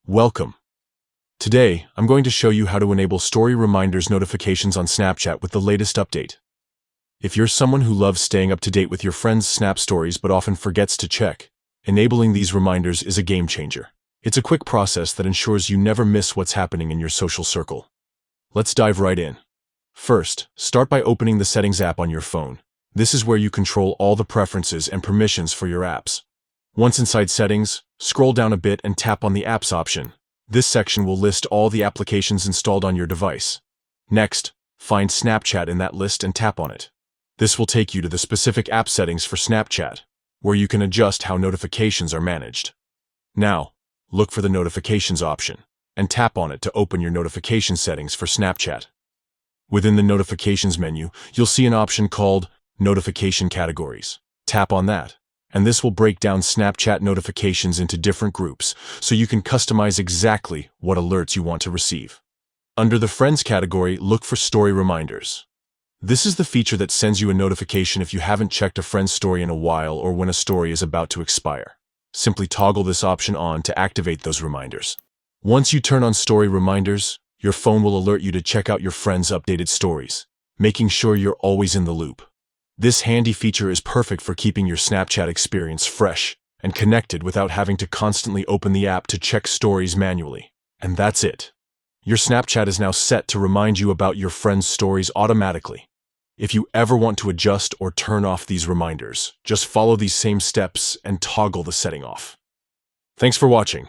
Welcome. Today, I'm going to show you how to enable story reminders notifications on Snapchat with the latest update. If you're someone who loves staying up to date with your friends' Snap stories but often forgets to check, enabling these reminders is a game changer. It's a quick process that ensures you never miss what's happening in your social circle. Let's dive right in. First, start by opening the Settings app on your phone. This is where you control all the preferences and permissions for your apps. Once inside Settings, scroll down a bit and tap on the Apps option. This section will list all the applications installed on your device. Next, find Snapchat in that list and tap on it. This will take you to the specific app settings for Snapchat, where you can adjust how notifications are managed. Now, look for the Notifications option and tap on it to open your notification settings for Snapchat. Within the Notifications menu, you'll see an option called Notification Categories. Tap on that, and this will break down Snapchat notifications into different groups, so you can customize exactly what alerts you want to receive. Under the Friends category, look for Story Reminders. This is the feature that sends you a notification if you haven't checked a friend's story in a while or when a story is about to expire. Simply toggle this option on to activate those reminders. Once you turn on Story Reminders, your phone will alert you to check out your friends' updated stories, making sure you're always in the loop. This handy feature is perfect for keeping your Snapchat experience fresh and connected without having to constantly open the app to check stories manually. And that's it. Your Snapchat is now set to remind you about your friends' stories automatically. If you ever want to adjust or turn off these reminders, just follow these same steps and toggle the setting off. Thanks for watching.